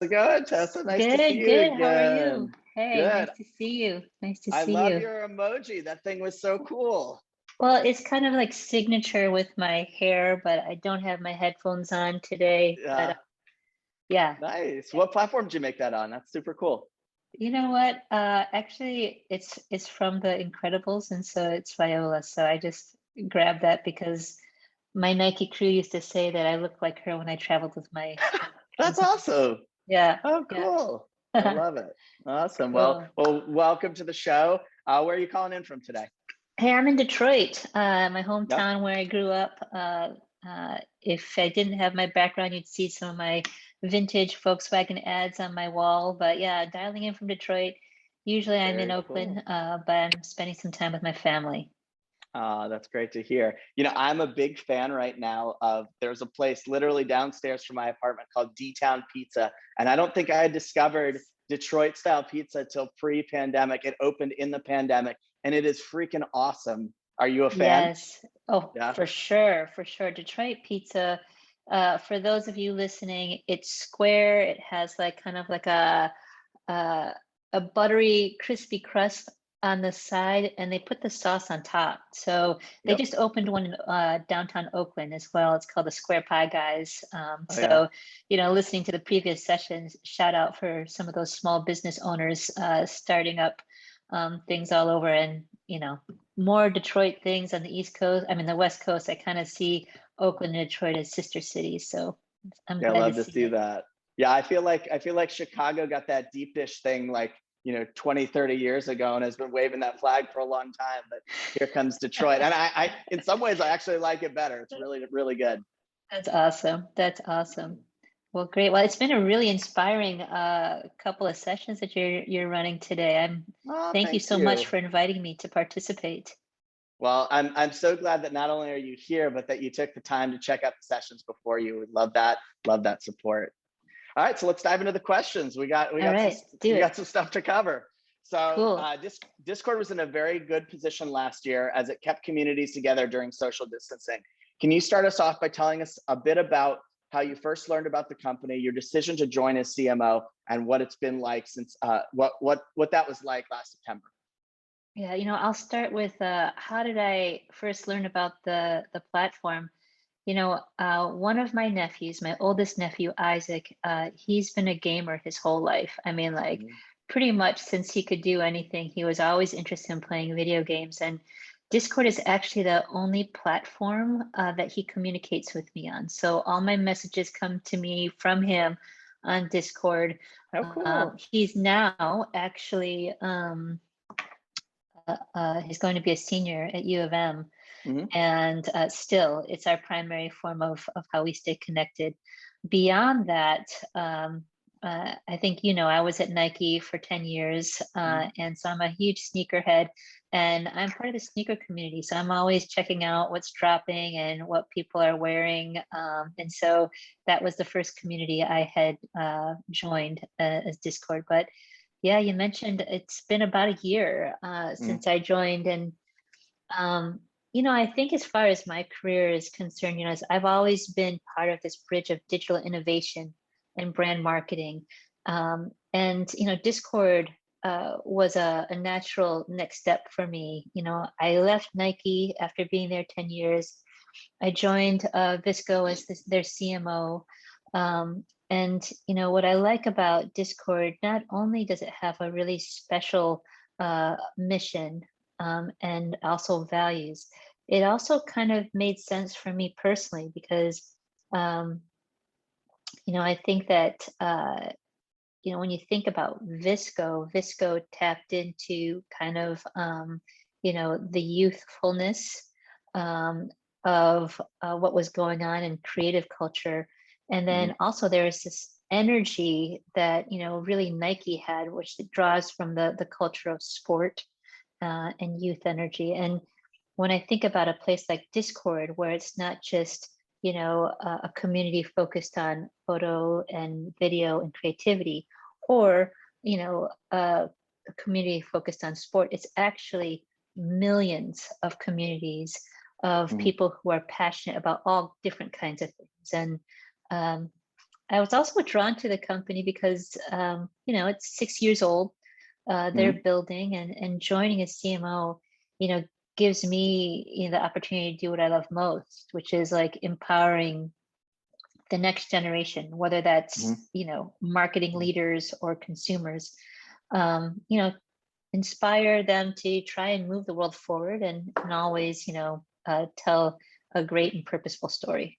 it going, Tessa? Nice to see Good, you good. How are you? again. Hey, Good. nice to see you. Nice to I see love you. your emoji. That thing was so cool. Well, it's kind of like signature with my hair, but I don't have my headphones on today. But Yeah, yeah, nice. What platform did you make that on? That's super cool. you know what? Actually, it's from The Incredibles, and so it's Viola. So I just grabbed that because my Nike crew used to say that I looked like her when I traveled with my That's friends on. awesome. Yeah, Oh, yeah. cool. I love it. Awesome. Well, Cool. well, welcome to the show. Where are you calling in from today? Hey, I'm in Detroit, my Yep. hometown where I grew up. If I didn't have my background, you'd see some of my vintage Volkswagen ads on my wall. But yeah, dialing in from Detroit. Usually I'm in Very Oakland, cool. but I'm spending some time with my family. That's great to hear. I'm a big fan right now of there's a place literally downstairs from my apartment called D-Town Pizza. And I don't think I had discovered Detroit style pizza till pre-pandemic. It opened in the pandemic and it is freaking awesome. Are you a fan? Yes. Oh, Yeah. for sure, for sure. Detroit pizza. For those of you listening, it's square. It has like kind of like uh, a buttery, crispy crust on the side, and they put the sauce on top. So they Yep. just opened one in downtown Oakland as well. It's called the Square Pie Guys. Oh yeah. Listening to the previous sessions, shout out for some of those small business owners starting up things all over, and more Detroit things on the East Coast. I mean, the West Coast. I kind of see Oakland and Detroit as sister cities. So I'm Yeah, I glad to love to see see it. that. Yeah, I feel like Chicago got that deep dish thing like 20, 30 years ago and has been waving that flag for a long time. But here comes Detroit. And I in some ways I actually like it better. It's really, really good. That's awesome. That's awesome. Well, great. Well, it's been a really inspiring couple of sessions that you're running today. Oh, Thank you thank so much you. for inviting me to participate. Well, I'm so glad that not only are you here, but that you took the time to check out the sessions before you. Would love that. Love that support. All right, so let's dive into the questions. We got we All got some right, do we got it. some stuff to cover. So Cool. Discord was in a very good position last year as it kept communities together during social distancing. Can you start us off by telling us a bit about how you first learned about the company, your decision to join as CMO, and what it's been like since what that was like last September? Yeah, I'll start with how did I first learn about the platform? One of my nephews, my oldest nephew, Isaac, he's been a gamer his whole life. I mean, like Mhm. pretty much since he could do anything, he was always interested in playing video games. And Discord is actually the only platform that he communicates with me on. So all my messages come to me from him on Discord. Oh, cool. He's now actually he's going to be a senior at U of M, Hmm. and still it's our primary form of how we stay connected. Beyond that, I think I was at Nike for 10 years, Hmm. and so I'm a huge sneakerhead, and I'm part of the sneaker community, so I'm always checking out what's dropping and what people are wearing, and so that was the first community I had joined as Discord. But yeah, you mentioned it's been about a year since I joined, and um, I think as far as my career is concerned, I've always been part of this bridge of digital innovation and brand marketing. And Discord was a natural next step for me. I left Nike after being there 10 years. I joined Visco as their CMO. And what I like about Discord, not only does it have a really special mission and also values, it also kind of made sense for me personally because um, I think that when you think about Visco tapped into kind of the youthfulness um, of what was going on in creative culture, and Hmm. then also there is this energy that really Nike had, which draws from the culture of sport and youth energy. And when I think about a place like Discord, where it's not just a community focused on photo and video and creativity, or a community focused on sport, it's actually millions of communities of Hmm. people who are passionate about all different kinds of things. And um, I was also drawn to the company because, you know, it's 6 years old. They're building, and joining as CMO, you know, gives me, you know, the opportunity to do what I love most, which is like empowering the next generation, whether that's, you know, marketing leaders or consumers, you know, inspire them to try and move the world forward, and always, you know, tell a great and purposeful story.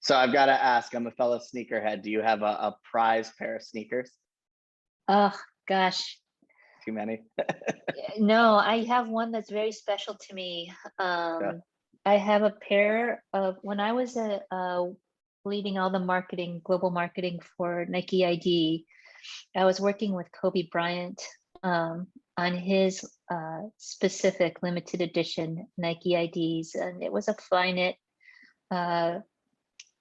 So I've got to ask, I'm a fellow sneakerhead. Do you have a prize pair of sneakers? Oh, gosh. Too many? No, I have one that's very special to me. Yeah. I have a pair of, when I was leading all the marketing, global marketing for Nike ID, I was working with Kobe Bryant on his specific limited edition Nike IDs, and it was a Flyknit pair.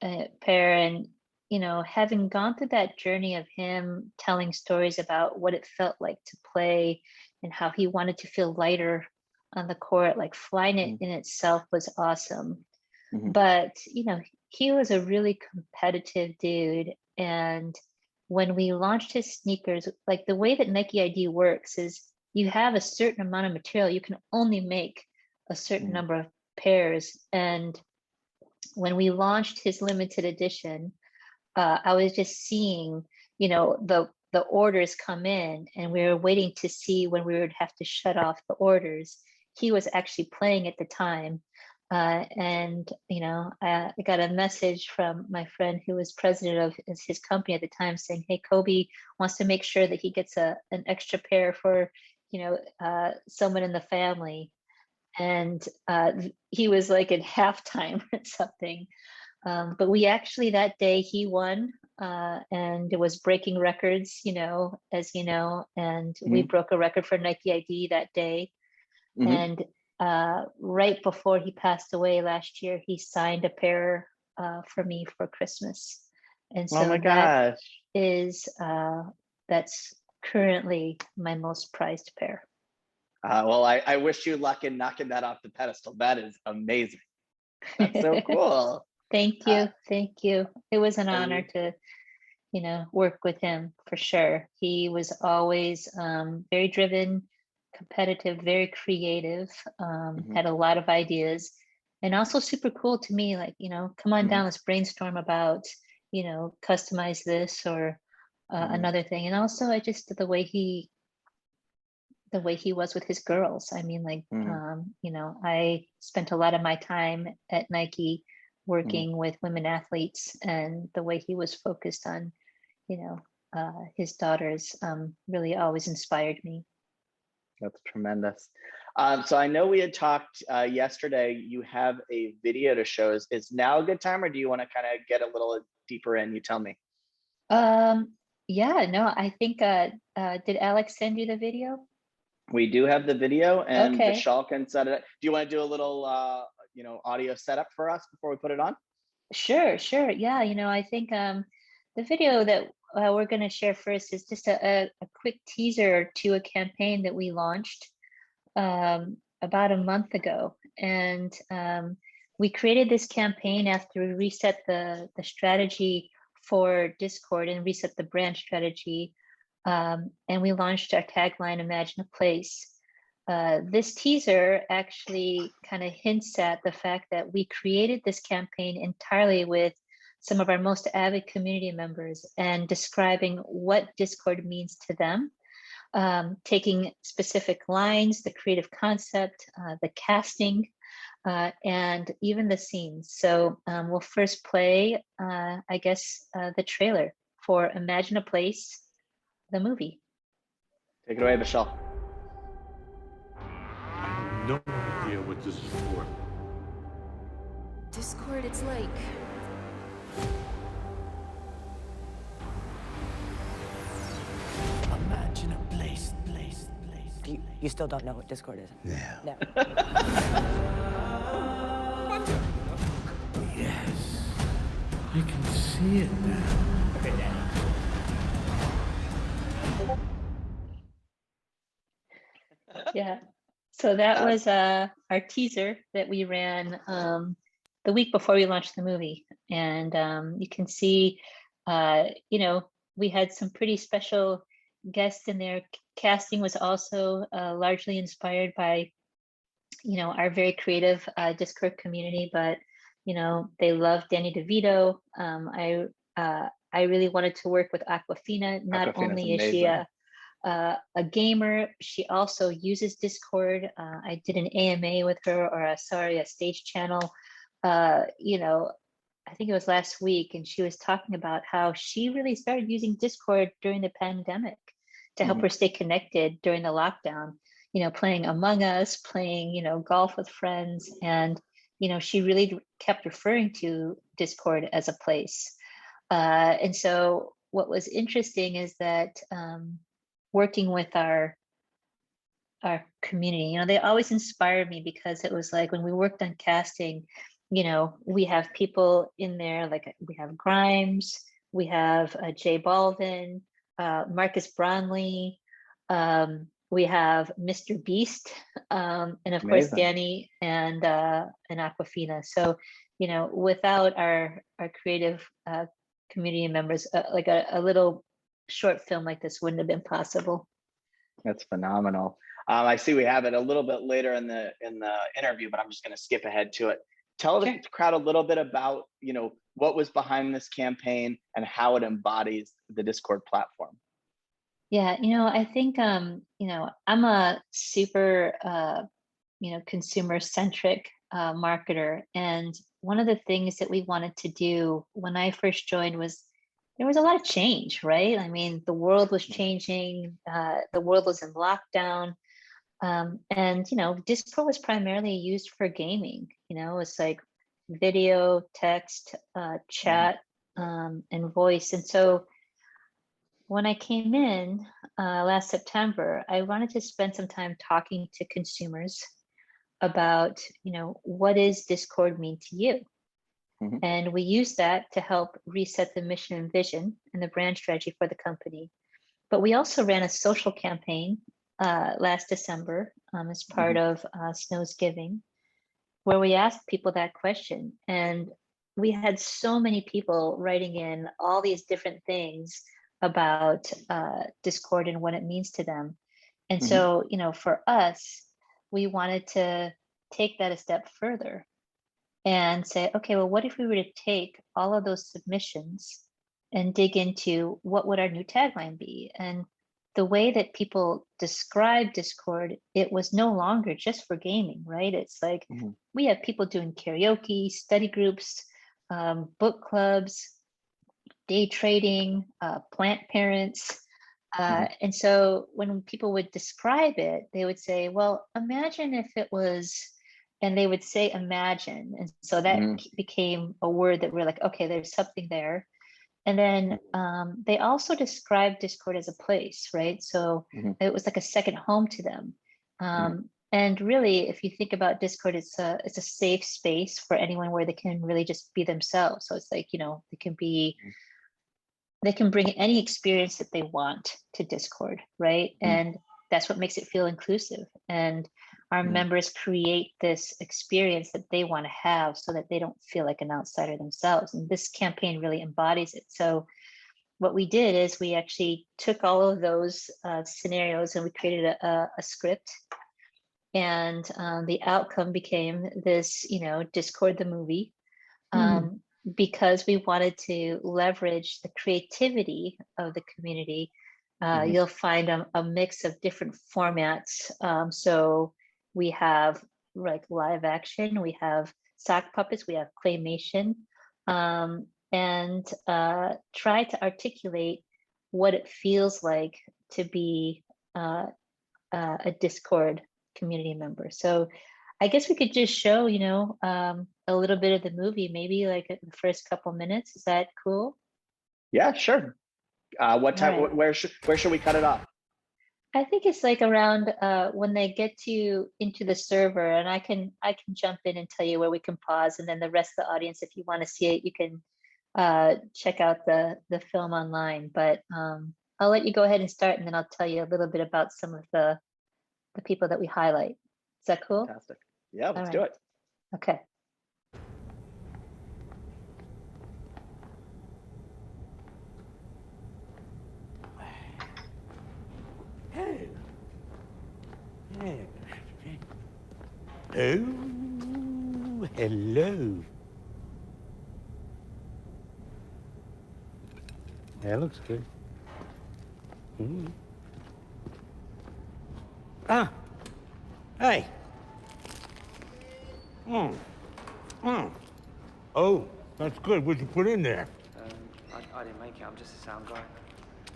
And, you know, having gone through that journey of him telling stories about what it felt like to play and how he wanted to feel lighter on the court, like Flyknit in itself was awesome. But, you know, he was a really competitive dude. And when we launched his sneakers, like the way that Nike ID works is you have a certain amount of material, you can only make a certain number of pairs. And when we launched his limited edition, I was just seeing, you know, the orders come in, and we were waiting to see when we would have to shut off the orders. He was actually playing at the time. And, you know, I got a message from my friend who was president of his company at the time saying, hey, Kobe wants to make sure that he gets an extra pair for, you know, someone in the family. And he was like in halftime or something. But we actually, that day he won, and it was breaking records, you know, as you know, and we broke a record for Nike ID that day. And right before he passed away last year, he signed a pair for me for Christmas. And so Oh my that gosh. is, that's currently my most prized pair. Well, I wish you luck in knocking that off the pedestal. That is amazing. That's so cool. Thank you. Thank you. It was an honor to, you know, work with him for sure. He was always very driven, competitive, very creative, had a lot of ideas, and also super cool to me. Like, you know, come on down, let's brainstorm about, you know, customize this or another thing. And also, I just the way he was with his girls. I mean, like, you know, I spent a lot of my time at Nike working with women athletes, and the way he was focused on, you know, his daughters really always inspired me. That's tremendous. So I know we had talked yesterday, you have a video to show. Is now a good time, or do you want to kind of get a little deeper in? You tell me. Yeah, no, I think, did Alex send you the video? We do have the video, and Okay. Vishal can set it up. Do you want to do a little, you know, audio setup for us before we put it on? Sure. Yeah, you know, I think the video that we're going to share first is just a quick teaser to a campaign that we launched about a month ago. And we created this campaign after we reset the strategy for Discord and reset the brand strategy. And we launched our tagline, Imagine a Place. This teaser actually kind of hints at the fact that we created this campaign entirely with some of our most avid community members and describing what Discord means to them, taking specific lines, the creative concept, the casting, and even the scenes. So we'll first play, I guess, the trailer for Imagine a Place, the movie. Take it away, Vishal. I have no idea what this is for. Discord, it's like... Imagine a place. You still don't know what Discord is? Yeah. No. Yes. I can see it now. Okay, Danny. Yeah. So that was our teaser that we ran the week before we launched the movie. And you can see, we had some pretty special guests in there. Casting was also largely inspired by, our very creative Discord community, but, they love Danny DeVito. I really wanted to work with Aquafina. Not only is she a gamer, she also uses Discord. I did an AMA with her, or a stage channel, I think it was last week, and she was talking about how she really started using Discord during the pandemic to help her stay connected during the lockdown, playing Among Us, playing, golf with friends. And, she really kept referring to Discord as a place. And so what was interesting is that working with our community, they always inspired me, because it was like when we worked on casting, we have people in there, like we have Grimes, we have Jay Balvin, Marcus Brownlee, we have Mr. Beast, and of course Danny and Aquafina. So, without our creative community members, like a little short film like this wouldn't have been possible. That's phenomenal. I see we have it a little bit later in the interview, but I'm just going to skip ahead to it. Tell the crowd a little bit about, what was behind this campaign and how it embodies the Discord platform. Yeah, I think, I'm a super, consumer-centric marketer. And one of the things that we wanted to do when I first joined was, there was a lot of change, right? I mean, the world was changing, the world was in lockdown. And, Discord was primarily used for gaming. It's like video, text, chat, and voice. And so when I came in last September, I wanted to spend some time talking to consumers about, what does Discord mean to you? And we used that to help reset the mission and vision and the brand strategy for the company. But we also ran a social campaign last December as part of Snow's Giving, where we asked people that question. And we had so many people writing in all these different things about Discord and what it means to them. And so, for us, we wanted to take that a step further and say, okay, well, what if we were to take all of those submissions and dig into what would our new tagline be? And the way that people describe Discord, it was no longer just for gaming, right? It's like we have people doing karaoke, study groups, book clubs, day trading, plant parents. And so when people would describe it, they would say, well, imagine if it was, and they would say imagine. And so that became a word that we're like, okay, there's something there. And then they also described Discord as a place, right? So it was like a second home to them. And really, if you think about Discord, it's a safe space for anyone where they can really just be themselves. So it's like, they can bring any experience that they want to Discord, right? And that's what makes it feel inclusive. And our members create this experience that they want to have so that they don't feel like an outsider themselves. And this campaign really embodies it. So what we did is we actually took all of those scenarios and we created a script. And the outcome became this, Discord the movie. Because we wanted to leverage the creativity of the community. You'll find a mix of different formats. So we have like live action, we have sock puppets, we have claymation, and try to articulate what it feels like to be a Discord community member. So I guess we could just show, a little bit of the movie, maybe like the first couple minutes. Is that cool? Yeah, sure. What time? Right. Where should we cut it off? I think it's like around when they get into the server, and I can jump in and tell you where we can pause, and then the rest of the audience, if you want to see it, you can check out the film online. But I'll let you go ahead and start, and then I'll tell you a little bit about some of the people that we highlight. Is that cool? Fantastic. Yeah, let's do it. Okay. Oh, hello. That looks good. Ah, hey. Oh, that's good. What'd you put in there? I didn't make it. I'm just a sound guy.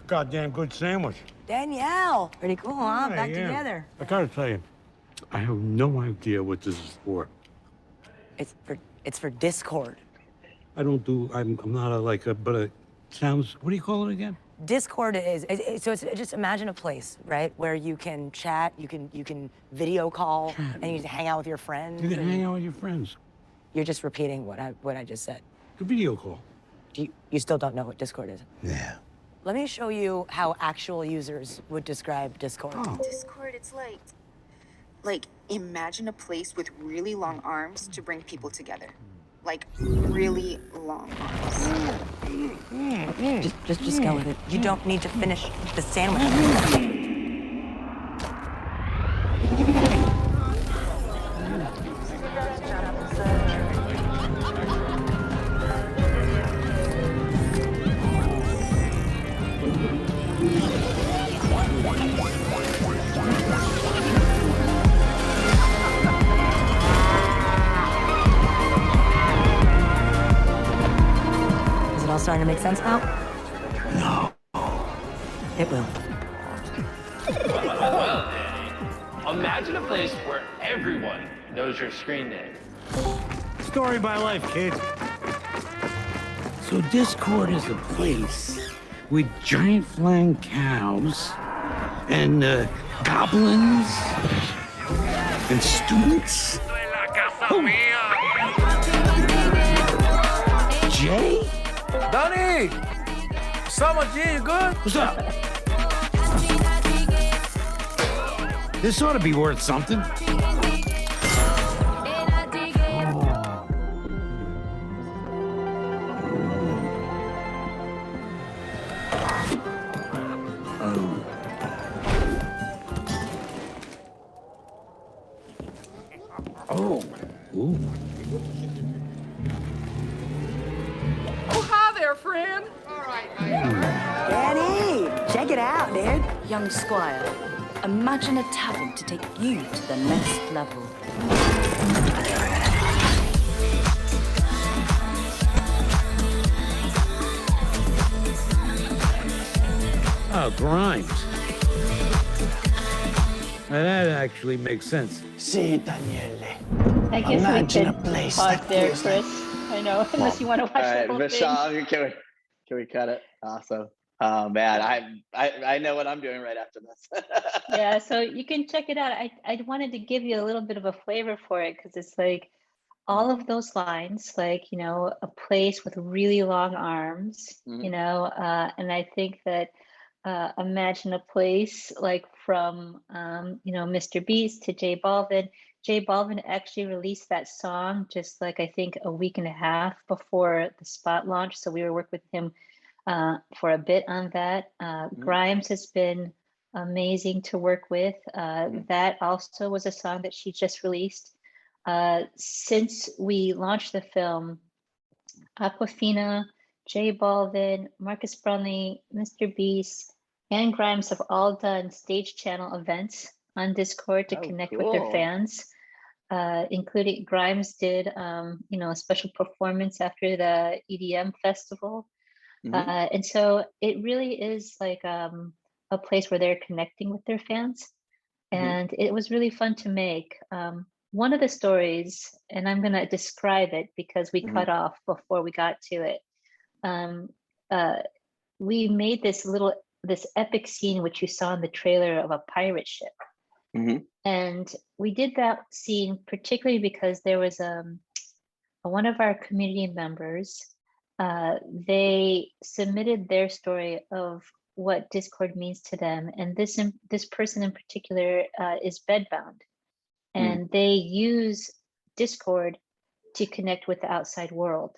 Goddamn good sandwich. Danielle, pretty cool, huh? Yeah, Back yeah. together. I gotta tell you, I have no idea what this is for. It's for Discord. I'm not but it sounds, what do you call it again? Discord so it's just imagine a place, right, where you can chat, you can video call, and you can hang out with your friends. You can hang out with your friends. You're just repeating what I just said. The video call. You still don't know what Discord is? Yeah. Let me show you how actual users would describe Discord. Oh. Discord, it's like imagine a place with really long arms to bring people together. Like really long arms. Just go with it. You don't need to finish the sandwich. Is it all starting to make sense now? No. It will. Imagine a place where everyone knows your screen name. Story of my life, kid. So Discord is a place with giant flying cows and goblins and students. Oh. Jay? Donnie! Summer G, you good? What's up? This ought to be worth something. Oh. Ooh. Oh, hi there, friend. Danny, check it out, dude. Young squire, imagine a tavern to take you to the next level. Oh, Grimes. Now that actually makes sense. See, Daniele. I guess Imagine we a could place pause like there, this. Chris. I know, unless you want to watch All the right, whole thing. Michelle, can we cut it? Awesome. Oh man, I know what I'm doing right after this. Yeah, so you can check it out. I wanted to give you a little bit of a flavor for it because it's like all of those lines, like, you know, a place with really long arms, you know, and I think that imagine a place like from, you know, Mr. Beast to J Balvin. J Balvin actually released that song just like I think a week and a half before the spot launch. So we were working with him for a bit on that. Grimes has been amazing to work with. That also was a song that she just released. Since we launched the film, Aquafina, J Balvin, Marcus Brownlee, Mr. Beast, and Grimes have all done stage channel events on Discord to connect with their fans. Including Grimes did, you know, a special performance after the EDM festival. And so it really is like a place where they're connecting with their fans. And it was really fun to make. One of the stories, and I'm going to describe it because we cut off before we got to it. We made this epic scene, which you saw in the trailer of a pirate ship. And we did that scene particularly because there was one of our community members. They submitted their story of what Discord means to them, and this person in particular is bedbound, and they use Discord to connect with the outside world.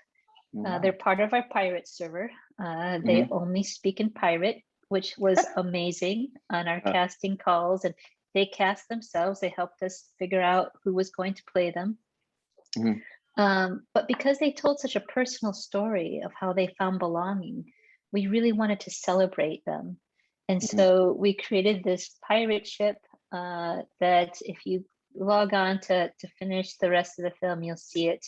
They're part of our pirate server. They only speak in pirate, which was amazing on our casting calls, and they cast themselves. They helped us figure out who was going to play them. But because they told such a personal story of how they found belonging, we really wanted to celebrate them. And so we created this pirate ship that if you log on to finish the rest of the film, you'll see it.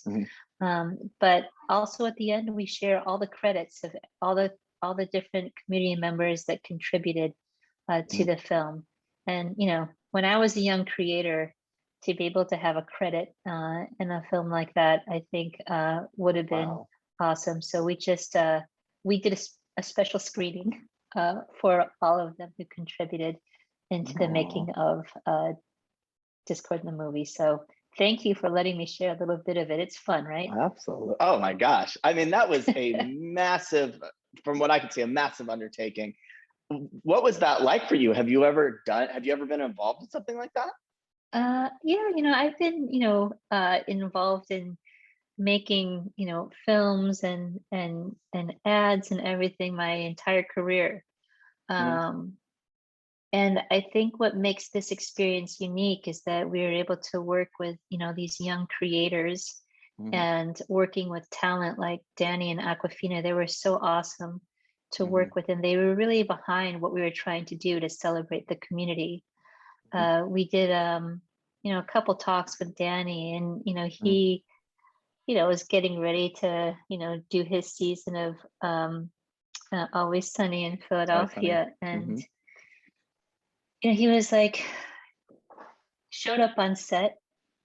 But also at the end, we share all the credits of all the different community members that contributed to the film. And, you know, when I was a young creator, to be able to have a credit in a film like that, I think would have been awesome. So we just, we did a special screening for all of them who contributed into the making of Discord the movie. So thank you for letting me share a little bit of it. It's fun, right? Absolutely. Oh my gosh. I mean, that was a massive, from what I could see, a massive undertaking. What was that like for you? Have you ever been involved in something like that? Yeah, you know, I've been, you know, involved in making, you know, films and ads and everything my entire career. And I think what makes this experience unique is that we were able to work with, you know, these young creators and working with talent like Danny and Aquafina. They were so awesome to work with, and they were really behind what we were trying to do to celebrate the community. We did, you know, a couple talks with Danny, and, you know, he, you know, was getting ready to, you know, do his season of Always Sunny in Philadelphia. And, you know, he was like, showed up on set,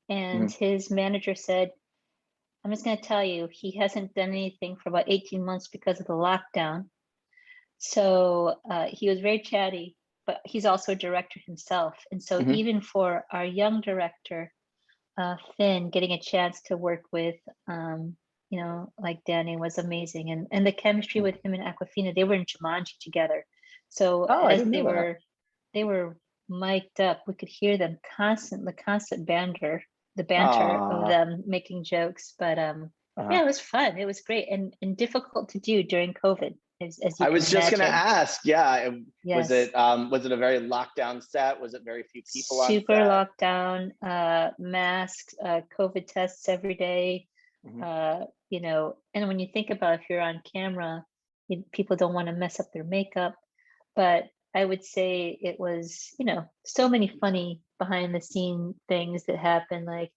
and his manager said, I'm just going to tell you, he hasn't done anything for about 18 months because of the lockdown. So he was very chatty, but he's also a director himself. And so even for our young director, Finn, getting a chance to work with, you know, like Danny was amazing. And the chemistry with him and Aquafina, they were in Jumanji together. So as they were mic'd up, we could hear them the constant banter of them making jokes. But yeah, it was fun. It was great and difficult to do during COVID. As you I was just going to ask, Yes. was it a very lockdown set? Was it very few people on set? Super lockdown, masks, COVID tests every day. You know, and when you think about if you're on camera, people don't want to mess up their makeup. But I would say it was, you know, so many funny behind the scene things that happened. Like,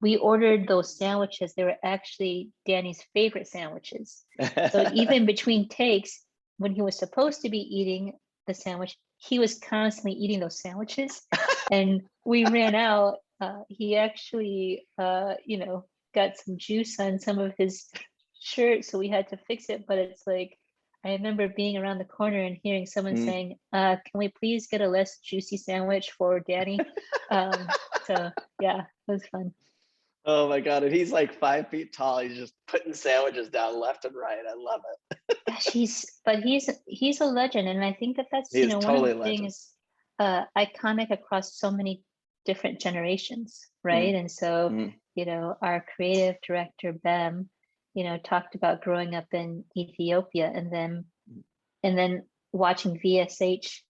we ordered those sandwiches. They were actually Danny's favorite sandwiches. So even between takes, when he was supposed to be eating the sandwich, he was constantly eating those sandwiches. And we ran out. He actually, you know, got some juice on some of his shirt, so we had to fix it. But it's like, I remember being around the corner and hearing someone saying, can we please get a less juicy sandwich for Danny? So yeah, it was fun. Oh my God. And he's like 5 feet tall. He's just putting sandwiches down left and right. I love it. Gosh, he's a legend. And I think that's, He you is know, totally one of the things iconic across so many different generations, right? And so, you know, our creative director, Bem, you know, talked about growing up in Ethiopia and then watching VHS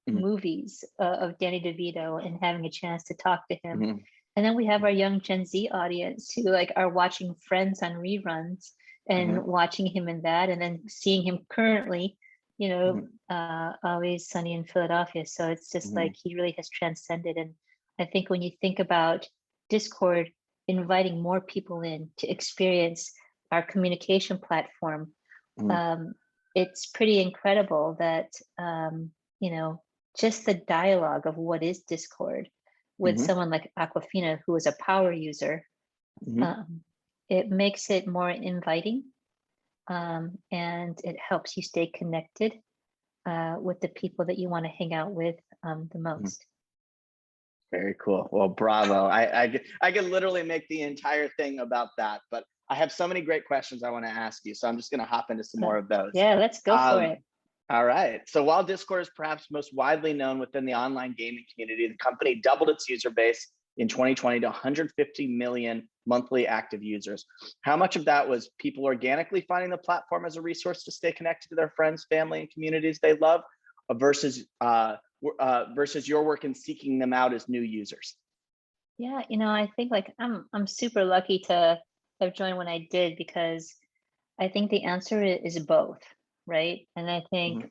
movies of Danny DeVito and having a chance to talk to him. And then we have our young Gen Z audience who like are watching Friends on reruns and watching him in that, and then seeing him currently, you know, Always Sunny in Philadelphia. So it's just like he really has transcended. And I think when you think about Discord inviting more people in to experience our communication platform, it's pretty incredible that, you know, just the dialogue of what is Discord with someone like Aquafina, who is a power user, it makes it more inviting, and it helps you stay connected with the people that you want to hang out with the most. Very cool. Well, bravo. I could literally make the entire thing about that, but I have so many great questions I want to ask you. So I'm just going to hop into some more of those. Yeah, let's go for it. All right. So while Discord is perhaps most widely known within the online gaming community, the company doubled its user base in 2020 to 150 million monthly active users. How much of that was people organically finding the platform as a resource to stay connected to their friends, family, and communities they love, versus versus your work in seeking them out as new users? Yeah, I think like I'm super lucky to have joined when I did, because I think the answer is both, right? And I think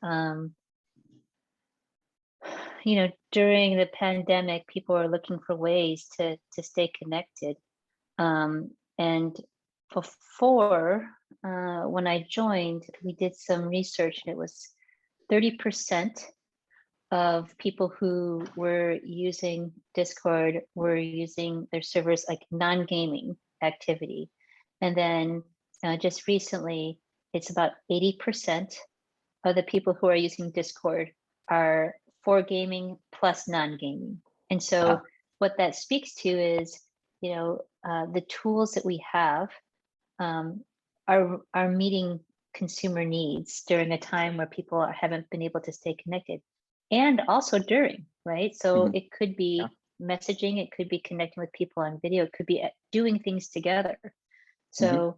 during the pandemic, people are looking for ways to stay connected. And before, when I joined, we did some research, and it was 30% of people who were using Discord were using their servers like non-gaming activity. And then just recently, it's about 80% of the people who are using Discord are for gaming plus non-gaming. And so what that speaks to is, the tools that we have are meeting consumer needs during a time where people haven't been able to stay connected, and also during, right? So it could be messaging, it could be connecting with people on video, it could be doing things together. So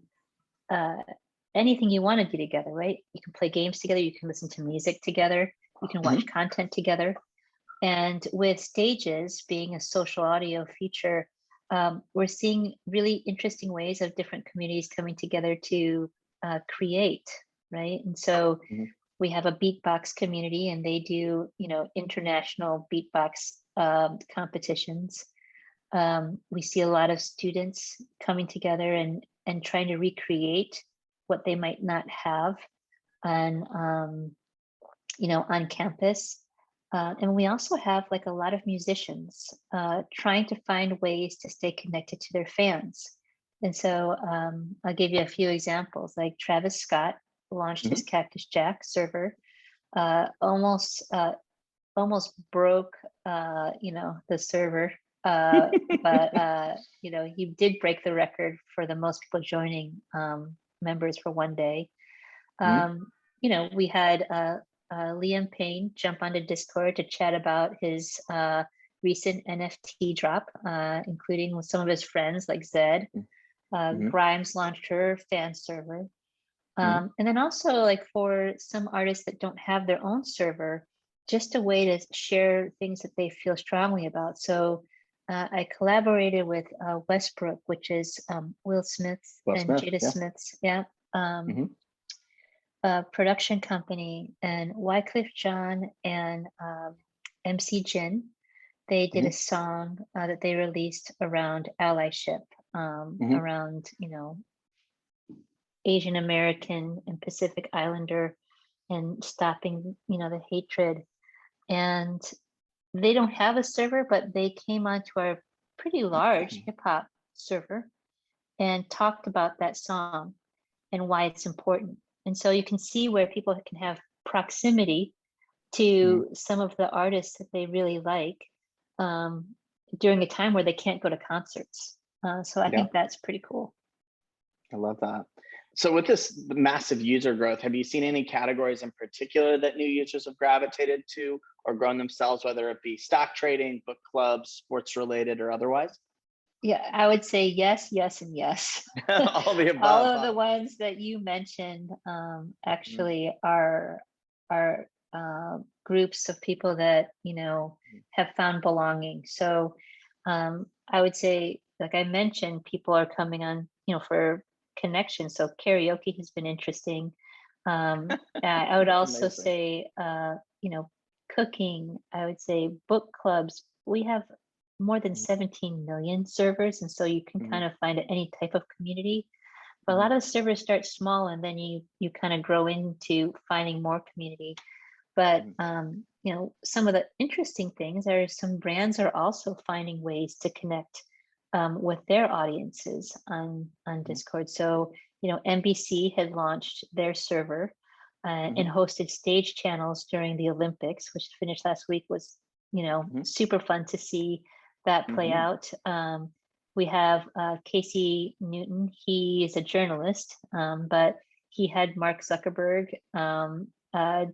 anything you want to do together, right? You can play games together, you can listen to music together, you can watch content together. And with Stages being a social audio feature, we're seeing really interesting ways of different communities coming together to create, right? And so we have a beatbox community, and they do, international beatbox competitions. We see a lot of students coming together and trying to recreate what they might not have on campus. And we also have like a lot of musicians trying to find ways to stay connected to their fans. And so I'll give you a few examples. Like Travis Scott launched his Cactus Jack server, almost broke the server, but he did break the record for the most people joining members for one day. We had Liam Payne jump onto Discord to chat about his recent NFT drop, including with some of his friends like Zed. Grimes launched her fan server. And then also, like, for some artists that don't have their own server, just a way to share things that they feel strongly about. So I collaborated with Westbrook, which is Will Smith's and Jada Smith's production company, and Wycliffe Jean and MC Jin. They did a song that they released around allyship, around Asian American and Pacific Islander, and stopping the hatred. And they don't have a server, but they came onto our pretty large hip hop server and talked about that song and why it's important. And so you can see where people can have proximity to some of the artists that they really like during a time where they can't go to concerts. So I think that's pretty cool. I love that. So with this massive user growth, have you seen any categories in particular that new users have gravitated to or grown themselves, whether it be stock trading, book clubs, sports related, or otherwise? Yeah, I would say yes, yes, and yes. All the above. All of the ones that you mentioned actually are groups of people that have found belonging. So I would say, like I mentioned, people are coming on for connection. So karaoke has been interesting. I would also say cooking. I would say book clubs. We have more than 17 million servers, and so you can kind of find any type of community. But a lot of the servers start small, and then you kind of grow into finding more community. But some of the interesting things are some brands are also finding ways to connect with their audiences on Discord. So NBC had launched their server and hosted stage channels during the Olympics, which finished last week. Was super fun to see that play out. We have Casey Newton. He is a journalist, but he had Mark Zuckerberg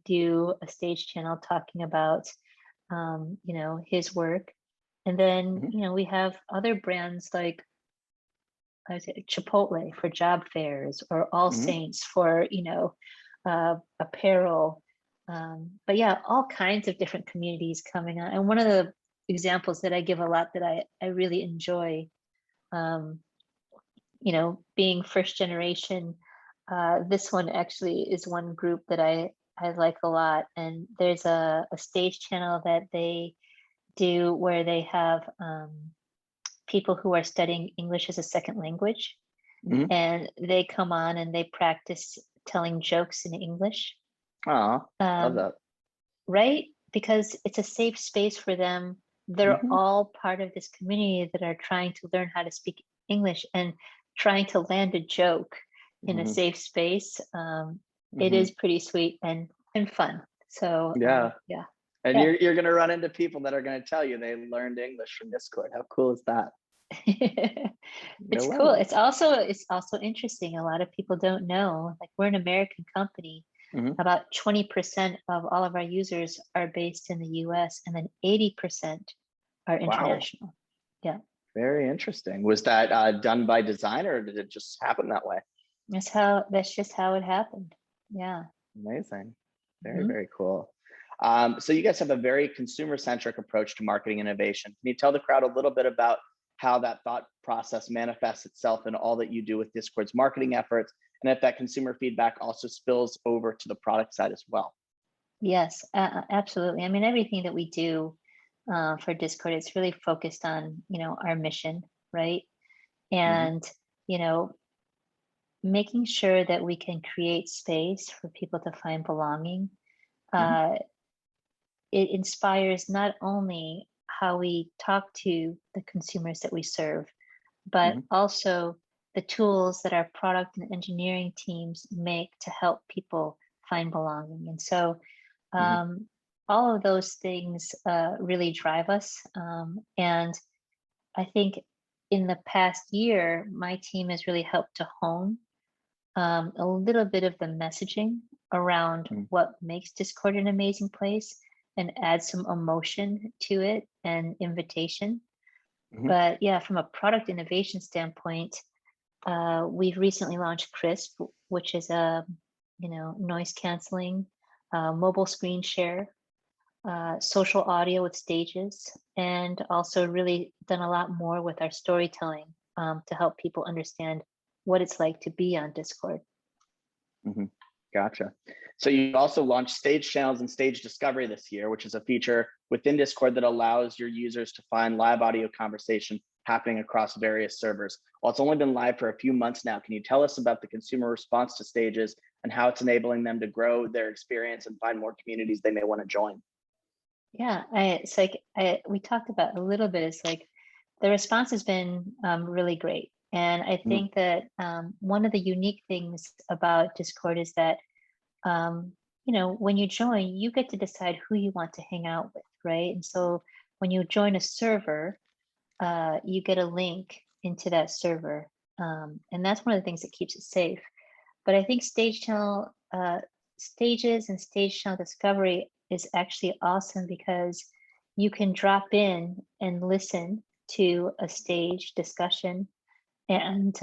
do a stage channel talking about his work. And then we have other brands like I would say Chipotle for job fairs, or All Saints for apparel. But yeah, all kinds of different communities coming on. And one of the examples that I give a lot that I really enjoy, you know, being first generation, this one actually is one group that I like a lot. And there's a stage channel that they do where they have people who are studying English as a second language, Mhm. and they come on and they practice telling jokes in English. Aw, love Um, that. right? Because it's a safe space for them. They're Mhm, all part of this community that are trying to learn how to speak English and trying to land a joke in a mhm, safe space. It mhm. is pretty sweet and fun. So Yeah, yeah, and yeah. you're gonna run into people that are gonna tell you they learned English from Discord. How cool is that? I It's love cool. it. It's also interesting. A lot of people don't know. Like, we're an American company. Mhm. About 20% of all of our users are based in the US, and then 80% are Wow, international. Yeah, very interesting. Was that done by design or did it just happen that way? that's just how it happened. Yeah. Amazing. Very, Mhm. very cool. So you guys have a very consumer-centric approach to marketing innovation. Can you tell the crowd a little bit about how that thought process manifests itself in all that you do with Discord's marketing efforts, and if that consumer feedback also spills over to the product side as well? Yes, absolutely. I mean, everything that we do for Discord, it's really focused on, you know, our mission, right? Mhm, And, you know, making sure that we can create space for people to find belonging. mhm, Uh, it inspires not only how we talk to the consumers that we serve, but mhm, also the tools that our product and engineering teams make to help people find belonging. And so mhm, all of those things really drive us. And I think in the past year, my team has really helped to hone a little bit of the messaging around mhm, what makes Discord an amazing place and add some emotion to it and invitation. mhm, But yeah, from a product innovation standpoint, we've recently launched Crisp, which is a, you know, noise canceling, mobile screen share, social audio with stages, and also really done a lot more with our storytelling to help people understand what it's like to be on Discord. mhm. Gotcha. So you also launched stage channels and stage discovery this year, which is a feature within Discord that allows your users to find live audio conversation happening across various servers. While it's only been live for a few months now, can you tell us about the consumer response to stages and how it's enabling them to grow their experience and find more communities they may want to join? Yeah, it's like we talked about a little bit. It's like the response has been really great, and I Mhm, think that one of the unique things about Discord is that you know, when you join, you get to decide who you want to hang out with, right? And so when you join a server, you get a link into that server, and that's one of the things that keeps it safe. But I think stage channel stages and stage channel discovery is actually awesome because you can drop in and listen to a stage discussion and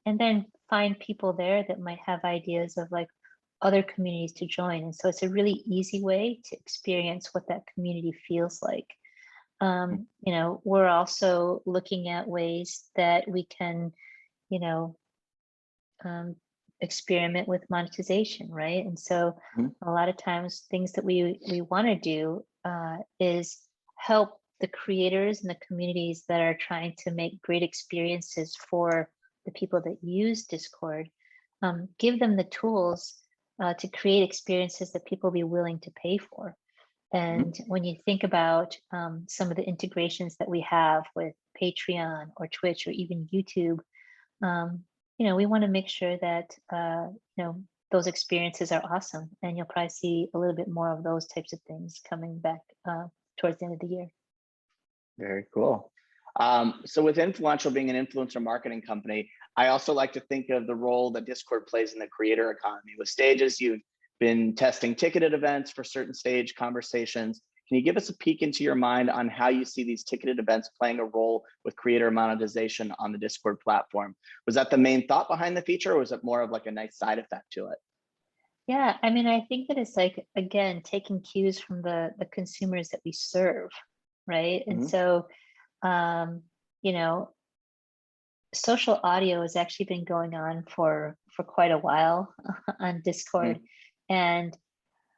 then find people there that might have ideas of like other communities to join. And so it's a really easy way to experience what that community feels like. mhm, You know, we're also looking at ways that we can, you know, um, experiment with monetization, right? And so mhm, a lot of times things that we want to do is help the creators and the communities that are trying to make great experiences for the people that use Discord, give them the tools to create experiences that people will be willing to pay for. mhm. And when you think about some of the integrations that we have with Patreon or Twitch or even YouTube, um, you know, we want to make sure that you know, those experiences are awesome, and you'll probably see a little bit more of those types of things coming back towards the end of the year. Very cool. So with Influential being an influencer marketing company, I also like to think of the role that Discord plays in the creator economy. With stages, you've been testing ticketed events for certain stage conversations. Can you give us a peek into your mind on how you see these ticketed events playing a role with creator monetization on the Discord platform? Was that the main thought behind the feature, or was it more of like a nice side effect to it? Yeah, I mean, I think that it's like, again, taking cues from the consumers that we serve, right? And Mhm. so, um, you know, social audio has actually been going on for quite a while on Discord, Mm. and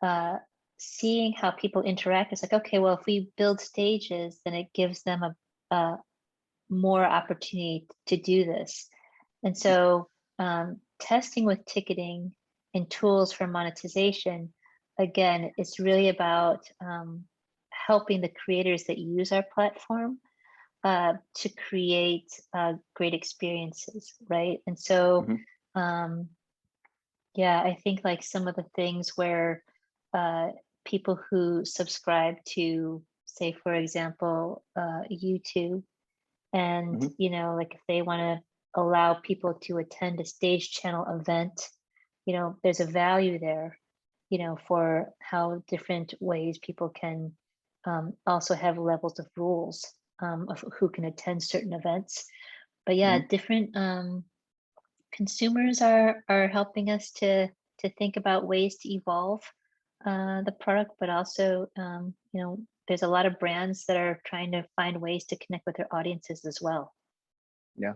uh, seeing how people interact, it's like, okay, well, if we build stages, then it gives them a more opportunity to do this. And so testing with ticketing and tools for monetization, again, it's really about helping the creators that use our platform to create great experiences, right? And so, Mhm. um, yeah, I think like some of the things where uh, people who subscribe to, say, for example, YouTube, and Mhm. like if they want to allow people to attend a stage channel event, there's a value there, for how different ways people can also have levels of rules of who can attend certain events. But yeah, Mhm. different consumers are helping us to think about ways to evolve the product, but also there's a lot of brands that are trying to find ways to connect with their audiences as well. Yeah.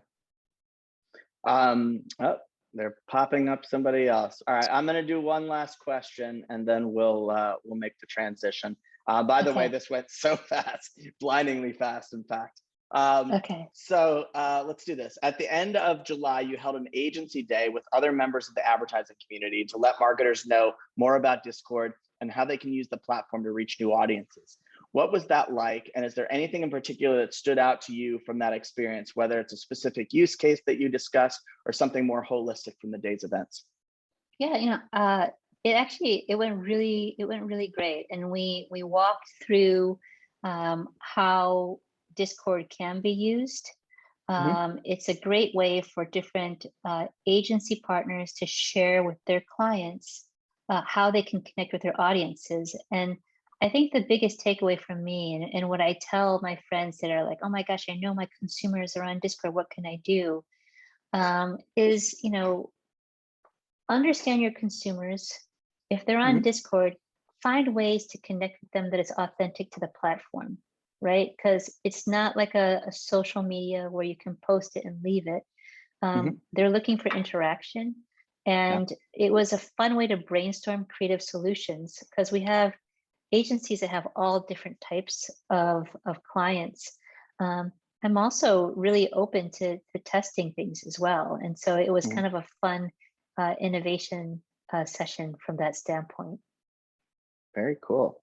Oh, they're popping up somebody else. All right, I'm gonna do one last question, and then we'll make the transition. By the way, Okay. this went so fast, blindingly fast, in fact. Okay. So let's do this. At the end of July, you held an agency day with other members of the advertising community to let marketers know more about Discord and how they can use the platform to reach new audiences. What was that like? And is there anything in particular that stood out to you from that experience, whether it's a specific use case that you discussed or something more holistic from the day's events? Yeah, it went really great, and we walked through how Discord can be used. Mhm. It's a great way for different agency partners to share with their clients how they can connect with their audiences. And I think the biggest takeaway from me, and what I tell my friends that are like, oh my gosh, I know my consumers are on Discord, what can I do? Is, understand your consumers. If they're on Mhm. Discord, find ways to connect with them that is authentic to the platform, right? Because it's not like a social media where you can post it and leave it. Mhm. They're looking for interaction. Yeah. And it was a fun way to brainstorm creative solutions because we have agencies that have all different types of clients. I'm also really open to testing things as well. And so it was Mhm. kind of a fun innovation session from that standpoint. Very cool.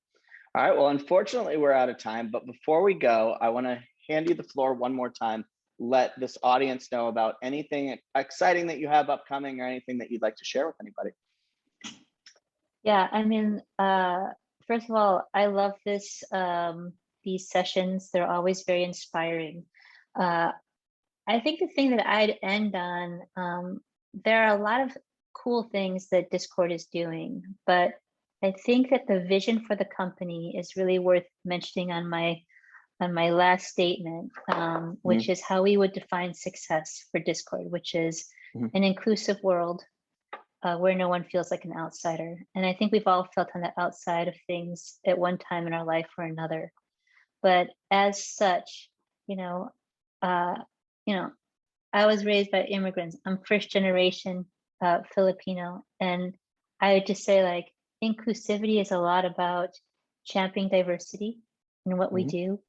All right. Well, unfortunately, we're out of time. But before we go, I want to hand you the floor one more time. Let this audience know about anything exciting that you have upcoming or anything that you'd like to share with anybody. Yeah, I mean, first of all, I love these sessions. They're always very inspiring. Uh, I think the thing that I'd end on, there are a lot of cool things that Discord is doing, but I think that the vision for the company is really worth mentioning on my last statement, which Mhm. is how we would define success for Discord, which is Mhm. an inclusive world where no one feels like an outsider. And I think we've all felt on the outside of things at one time in our life or another. But as such, you know, uh, you know, I was raised by immigrants. I'm first generation Filipino, and I would just say like inclusivity is a lot about championing diversity in what we Mhm. do,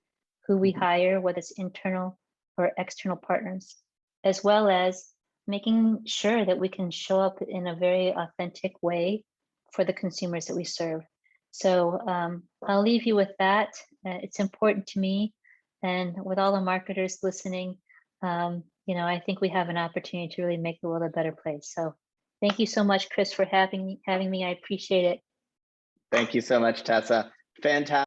who we Mhm. hire, whether it's internal or external partners, as well as making sure that we can show up in a very authentic way for the consumers that we serve. So I'll leave you with that. It's important to me, and with all the marketers listening, I think we have an opportunity to really make the world a better place. So thank you so much, Chris, for having me. I appreciate it. Thank you so much, Tessa. Fantastic.